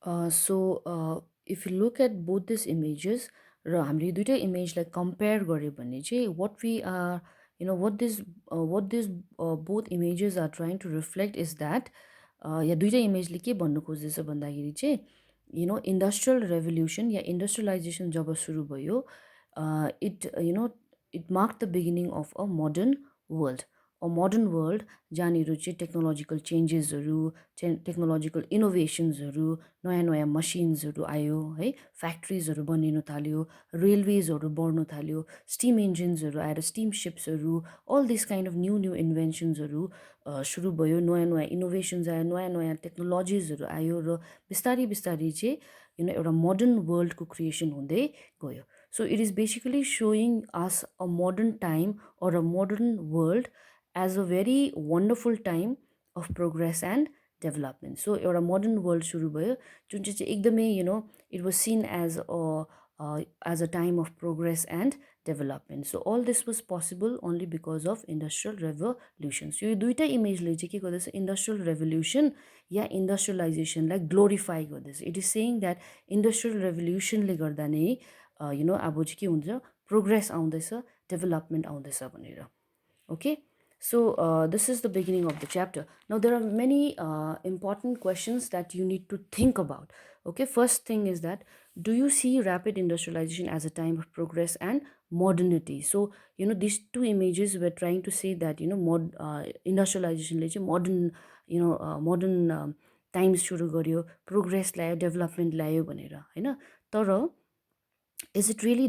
If you look at both these images, र हामीले दुइटै इमेजलाई compare गऱ्यो भने चाहिँ what we are, what this both images are trying to reflect is that या दुइटै इमेजले के भन्नु खोज्दैछ भन्दाखेरि चाहिँ इन्डस्ट्रियल रेभोल्युसन या इन्डस्ट्रियलाइजेसन जब सुरु भयो, it mark the beginning of a modern world जहाँनिर चाहिँ टेक्नोलोजिकल चेन्जेसहरू, टेक्नोलोजिकल इनोभेसन्सहरू, नयाँ नयाँ मसिन्सहरू आयो है, फ्याक्ट्रिजहरू बनिन थाल्यो, रेलवेजहरू बढ्न थाल्यो, स्टिम इन्जिन्सहरू आएर स्टिम सिप्सहरू, all this kind of new new इन्भेन्सन्सहरू सुरु भयो, नयाँ नयाँ इनोभेसन्स आयो, नयाँ नयाँ टेक्नोलोजिजहरू आयो र बिस्तारै बिस्तारै चाहिँ एउटा मोडर्न वर्ल्डको क्रिएसन हुँदै गयो. So it is basically showing us a modern time or a modern world as a very wonderful time of progress and development. So एउटा modern world सुरु भयो जुन चाहिँ एकदमै it was seen as a time of progress and development. So all this was possible only because of industrial revolution. So यो दुईटा इमेजले चाहिँ के गर्दैछ, industrial revolution या इन्डस्ट्रियलाइजेसनलाई ग्लोरिफाई गर्दैछ. It is saying that industrial रेभोल्युसनले गर्दा नै अब चाहिँ के हुन्छ, प्रोग्रेस आउँदैछ, डेभलपमेन्ट आउँदैछ भनेर. Okay, so this is the beginning of the chapter. Now there are many important questions that you need to think about. Okay, first thing is that, do you see rapid industrialization as a time of progress and modernity? So these two images were trying to say that industrialization ले चाहिँ modern times सुरु गर्यो, progress ल्यायो, development ल्यायो भनेर हैन. तर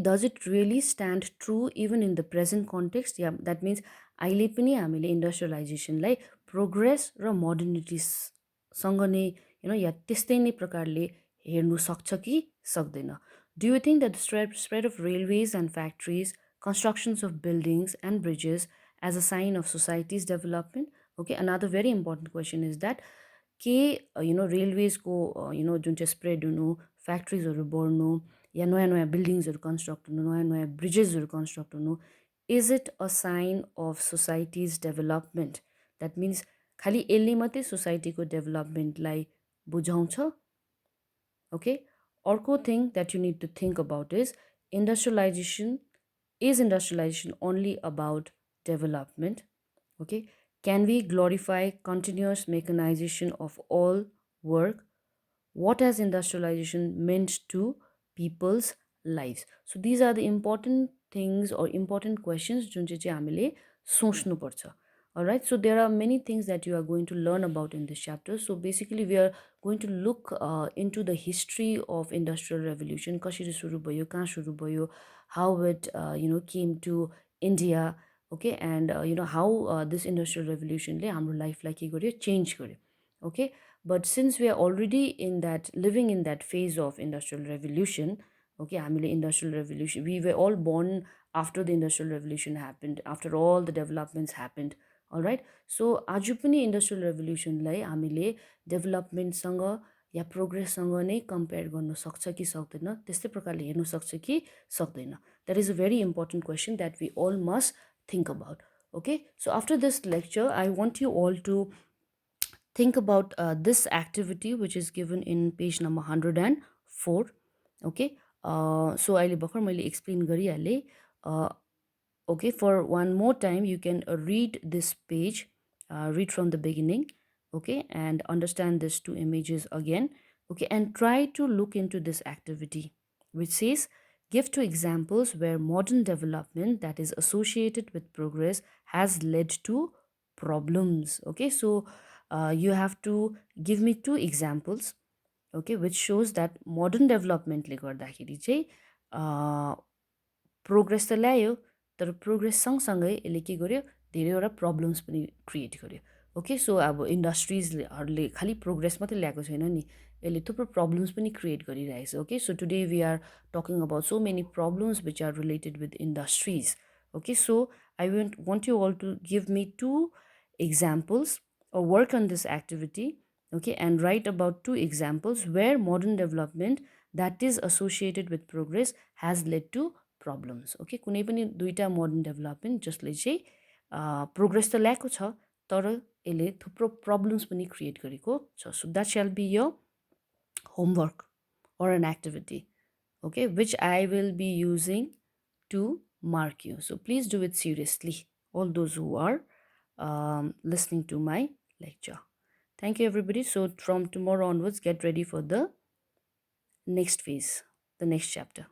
does it really stand true even in the present context? Yeah, that means अहिले पनि हामीले इन्डस्ट्रियलाइजेसनलाई प्रोग्रेस र मोडर्निटिससँग नै या त्यस्तै नै प्रकारले हेर्नु सक्छ कि सक्दैन. Do you think that the spread of railways and factories, constructions of buildings and bridges as a sign of society's development? Okay, another very important question is that के रेलवेजको जुन चाहिँ स्प्रेड हुनु, फ्याक्ट्रिजहरू बढ्नु, या नयाँ नयाँ बिल्डिङ्सहरू कन्स्ट्रक्ट हुनु, नयाँ नयाँ ब्रिजेसहरू कन्स्ट्रक्ट हुनु, is it a sign of society's development? That means खालि यसले मात्रै सोसाइटीको डेभलपमेन्टलाई बुझाउँछ? ओके, अर्को thing that you need to think about is industrialization only about development? Okay, can we glorify continuous mechanization of all work? What has industrialization meant to people's lives? So these are the important things or important questions जुन चाहिँ हामीले सोच्नुपर्छ. Alright, so there are many things that you are going to learn about in this chapter. So basically we are going to look into the history of industrial revolution, कसरी सुरु भयो, कहाँ सुरु भयो, how it came to India. Okay, and how this industrial revolution ले हाम्रो लाइफलाई के गर्यो, चेन्ज गर्यो. Okay, but since we are already living in that phase of industrial revolution, okay, हामीले industrial revolution, we were all born after the industrial revolution happened, after all the developments happened. All right, so आज पनि industrial रेभोल्युसनलाई हामीले डेभलपमेन्टसँग या प्रोग्रेससँग नै compare गर्न सक्छ कि सक्दैन, त्यस्तै प्रकारले हेर्न सक्छ कि सक्दैन? That is a very important question that we all must think about. Okay, so after this lecture I want you all to think about this activity which is given in page number 104. Okay, so अहिले भर्खर मैले explain गरिहालेँ. Okay, for one more time you can read this page, read from the beginning. Okay, and understand these two images again. Okay, and try to look into this activity which says, give two examples where modern development that is associated with progress has led to problems. Okay, so you have to give me two examples, okay, which shows that modern development ले गर्दाखेरि चाहिँ progress त ल्यायो, तर progress सँगसँगै यसले के गर्यो, धेरैवटा प्रब्लम्स पनि क्रिएट गर्यो. ओके, सो अब इन्डस्ट्रिजहरूले खालि प्रोग्रेस मात्रै ल्याएको छैन नि, यसले थुप्रो प्रब्लम्स पनि क्रिएट गरिरहेछ. Okay, so today we are talking about so many problems which are related with industries. Okay, so I want you all to give me two examples or work on this activity. Okay, and write about two examples where modern development that is associated with progress has led to problems. Okay, कुनै पनि दुईटा modern development जसले चाहिँ progress त ल्याएको छ, तर यसले थुप्रो प्रब्लम्स पनि क्रिएट गरेको छ. So that shall be your homework or an activity, okay, which I will be using to mark you. So please do it seriously, all those who are listening to my lecture. Thank you, everybody. So from tomorrow onwards, get ready for the next phase, the next chapter.